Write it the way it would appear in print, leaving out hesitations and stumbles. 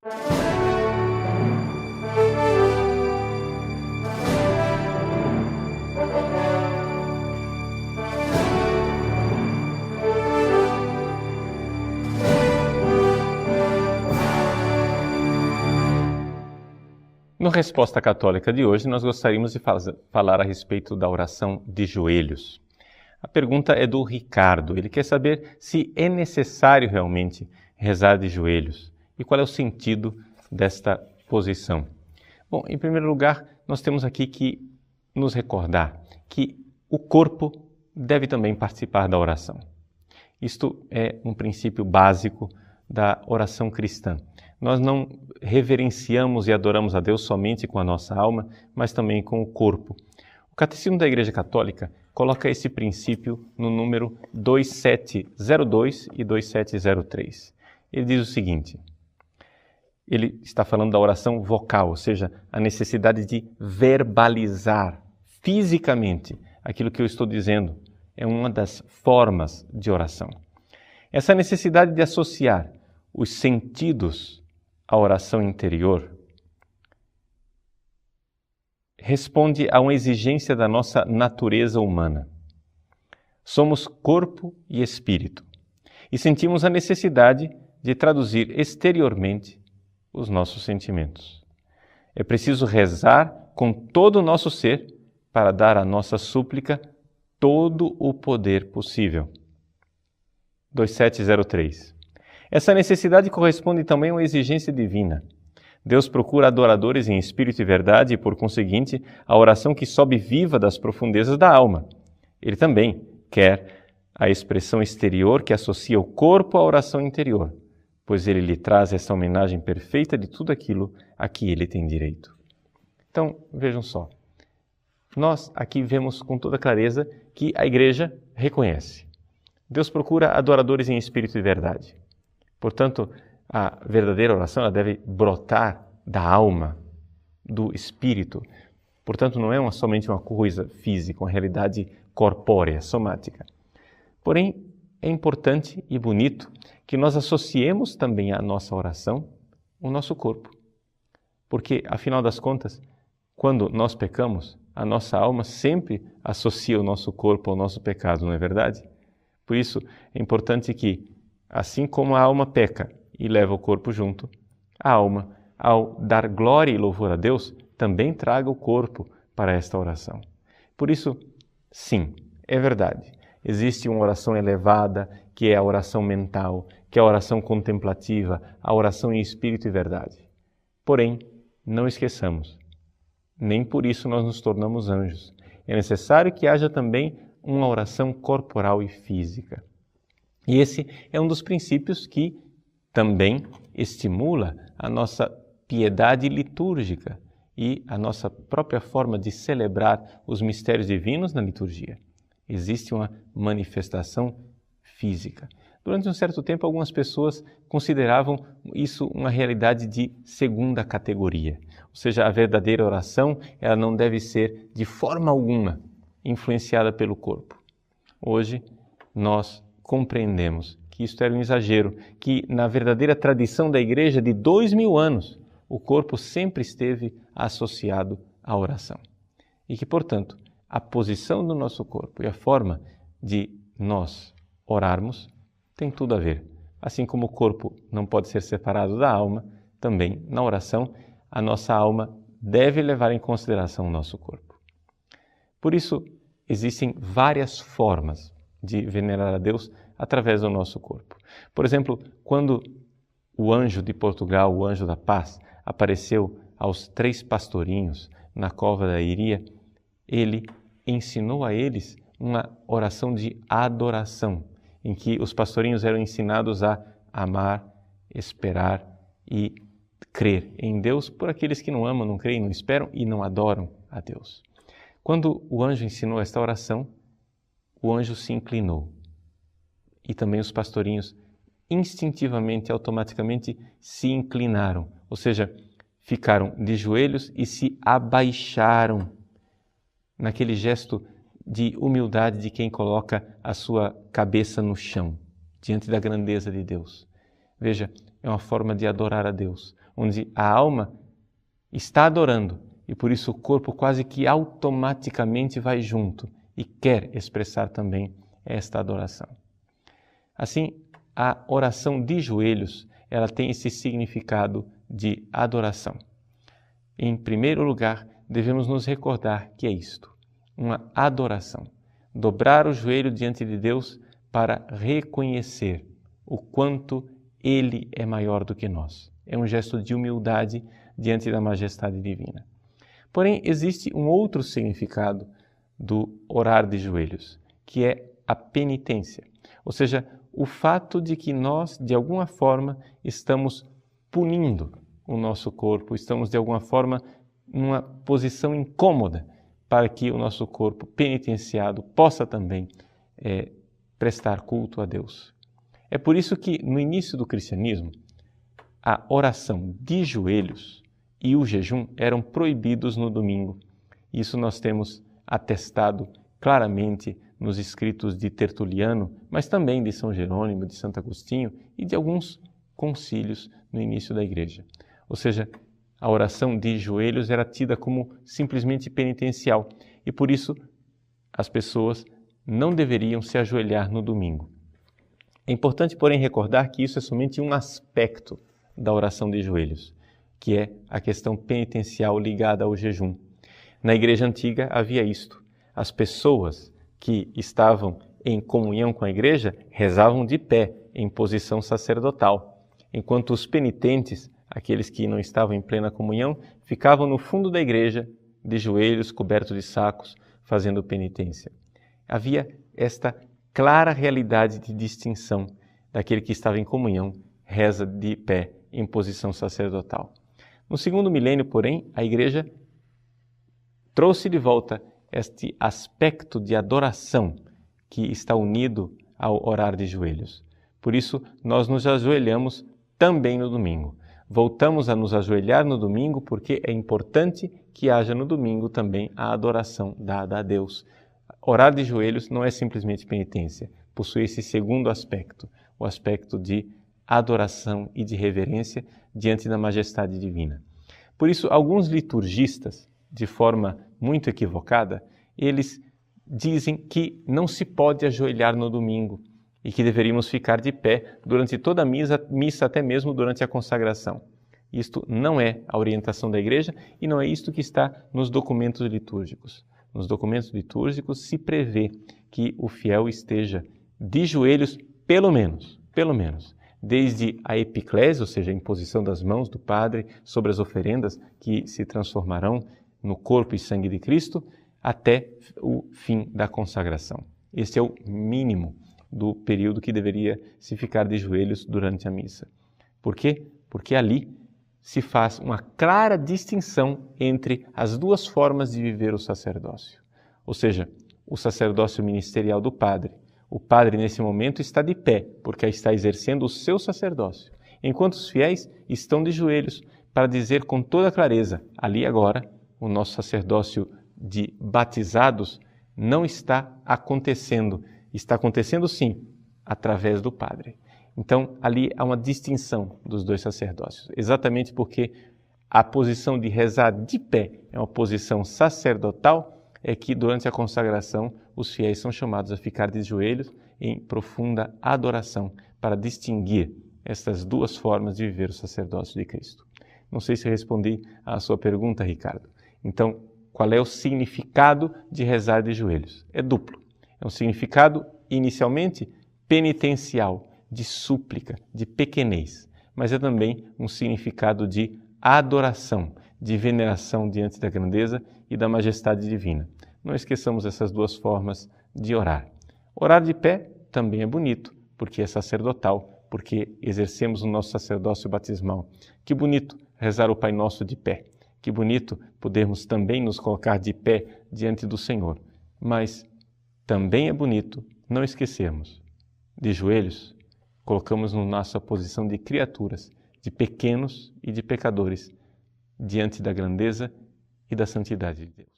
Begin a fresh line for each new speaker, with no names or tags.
No Resposta Católica de hoje, nós gostaríamos de falar a respeito da oração de joelhos. A pergunta é do Ricardo. Ele quer saber se é necessário realmente rezar de joelhos e qual é o sentido desta posição. Bom, em primeiro lugar, nós temos aqui que nos recordar que o corpo deve também participar da oração. Isto é um princípio básico da oração cristã. Nós não reverenciamos e adoramos a Deus somente com a nossa alma, mas também com o corpo. O Catecismo da Igreja Católica coloca esse princípio no número 2702 e 2703. Ele diz o seguinte, ele está falando da oração vocal, ou seja, a necessidade de verbalizar fisicamente aquilo que eu estou dizendo. É uma das formas de oração. Essa necessidade de associar os sentidos à oração interior responde a uma exigência da nossa natureza humana. Somos corpo e espírito e sentimos a necessidade de traduzir exteriormente os nossos sentimentos. É preciso rezar com todo o nosso ser para dar à nossa súplica todo o poder possível. 2703. Essa necessidade corresponde também a uma exigência divina. Deus procura adoradores em espírito e verdade e, por conseguinte, a oração que sobe viva das profundezas da alma. Ele também quer a expressão exterior que associa o corpo à oração interior, pois ele lhe traz essa homenagem perfeita de tudo aquilo a que ele tem direito. Então, vejam só. Nós aqui vemos com toda clareza que a Igreja reconhece. Deus procura adoradores em espírito e verdade. Portanto, a verdadeira oração ela deve brotar da alma, do espírito. Portanto, não é somente uma coisa física, uma realidade corpórea, somática. Porém, é importante e bonito que nós associemos também à nossa oração o nosso corpo. Porque, afinal das contas, quando nós pecamos, a nossa alma sempre associa o nosso corpo ao nosso pecado, não é verdade? Por isso, é importante que, assim como a alma peca e leva o corpo junto, a alma, ao dar glória e louvor a Deus, também traga o corpo para esta oração. Por isso, sim, é verdade. Existe uma oração elevada, que é a oração mental, que é a oração contemplativa, a oração em espírito e verdade. Porém, não esqueçamos, nem por isso nós nos tornamos anjos. É necessário que haja também uma oração corporal e física. E esse é um dos princípios que também estimula a nossa piedade litúrgica e a nossa própria forma de celebrar os mistérios divinos na liturgia. Existe uma manifestação física. Durante um certo tempo, algumas pessoas consideravam isso uma realidade de segunda categoria. Ou seja, a verdadeira oração ela não deve ser de forma alguma influenciada pelo corpo. Hoje, nós compreendemos que isto era um exagero, que na verdadeira tradição da Igreja de 2000 anos, o corpo sempre esteve associado à oração. E que, portanto, a posição do nosso corpo e a forma de nós orarmos tem tudo a ver. Assim como o corpo não pode ser separado da alma, também na oração a nossa alma deve levar em consideração o nosso corpo. Por isso, existem várias formas de venerar a Deus através do nosso corpo. Por exemplo, quando o anjo de Portugal, o anjo da paz, apareceu aos 3 pastorinhos na cova da Iria, ele ensinou a eles uma oração de adoração, em que os pastorinhos eram ensinados a amar, esperar e crer em Deus por aqueles que não amam, não creem, não esperam e não adoram a Deus. Quando o anjo ensinou esta oração, o anjo se inclinou e também os pastorinhos instintivamente, automaticamente se inclinaram, ou seja, ficaram de joelhos e se abaixaram naquele gesto de humildade de quem coloca a sua cabeça no chão, diante da grandeza de Deus. Veja, é uma forma de adorar a Deus, onde a alma está adorando e por isso o corpo quase que automaticamente vai junto e quer expressar também esta adoração. Assim, a oração de joelhos, ela tem esse significado de adoração. Em primeiro lugar, devemos nos recordar que é isto, uma adoração. Dobrar o joelho diante de Deus para reconhecer o quanto Ele é maior do que nós. É um gesto de humildade diante da majestade divina. Porém, existe um outro significado do orar de joelhos, que é a penitência. Ou seja, o fato de que nós, de alguma forma, estamos punindo o nosso corpo, estamos, de alguma forma, numa posição incômoda para que o nosso corpo penitenciado possa também prestar culto a Deus. É por isso que, no início do cristianismo, a oração de joelhos e o jejum eram proibidos no domingo. Isso nós temos atestado claramente nos escritos de Tertuliano, mas também de São Jerônimo, de Santo Agostinho e de alguns concílios no início da Igreja. Ou seja, a oração de joelhos era tida como simplesmente penitencial e por isso as pessoas não deveriam se ajoelhar no domingo. É importante, porém, recordar que isso é somente um aspecto da oração de joelhos, que é a questão penitencial ligada ao jejum. Na Igreja Antiga havia isto. As pessoas que estavam em comunhão com a Igreja rezavam de pé, em posição sacerdotal, enquanto os penitentes, aqueles que não estavam em plena comunhão, ficavam no fundo da igreja, de joelhos, cobertos de sacos, fazendo penitência. Havia esta clara realidade de distinção daquele que estava em comunhão, reza de pé, em posição sacerdotal. No segundo milênio, porém, a igreja trouxe de volta este aspecto de adoração que está unido ao orar de joelhos. Por isso, nós nos ajoelhamos também no domingo. Voltamos a nos ajoelhar no domingo porque é importante que haja no domingo também a adoração dada a Deus. Orar de joelhos não é simplesmente penitência, possui esse segundo aspecto, o aspecto de adoração e de reverência diante da majestade divina. Por isso, alguns liturgistas, de forma muito equivocada, eles dizem que não se pode ajoelhar no domingo e que deveríamos ficar de pé durante toda a missa, até mesmo durante a consagração. Isto não é a orientação da Igreja e não é isto que está nos documentos litúrgicos. Nos documentos litúrgicos se prevê que o fiel esteja de joelhos, pelo menos, desde a epiclésia, ou seja, a imposição das mãos do Padre sobre as oferendas que se transformarão no corpo e sangue de Cristo, até o fim da consagração. Este é o mínimo do período que deveria se ficar de joelhos durante a missa. Por quê? Porque ali se faz uma clara distinção entre as duas formas de viver o sacerdócio. Ou seja, o sacerdócio ministerial do padre. O padre, nesse momento, está de pé, porque está exercendo o seu sacerdócio, enquanto os fiéis estão de joelhos para dizer com toda clareza, ali agora, o nosso sacerdócio de batizados não está acontecendo. Está acontecendo, sim, através do Padre. Então, ali há uma distinção dos dois sacerdócios, exatamente porque a posição de rezar de pé é uma posição sacerdotal, é que durante a consagração os fiéis são chamados a ficar de joelhos em profunda adoração para distinguir estas duas formas de viver o sacerdócio de Cristo. Não sei se respondi à sua pergunta, Ricardo. Então, qual é o significado de rezar de joelhos? É duplo. É um significado, inicialmente, penitencial, de súplica, de pequenez, mas é também um significado de adoração, de veneração diante da grandeza e da majestade divina. Não esqueçamos essas duas formas de orar. Orar de pé também é bonito, porque é sacerdotal, porque exercemos o nosso sacerdócio batismal. Que bonito rezar o Pai Nosso de pé. Que bonito podermos também nos colocar de pé diante do Senhor. Mas também é bonito não esquecermos, de joelhos, colocamos-nos na nossa posição de criaturas, de pequenos e de pecadores, diante da grandeza e da santidade de Deus.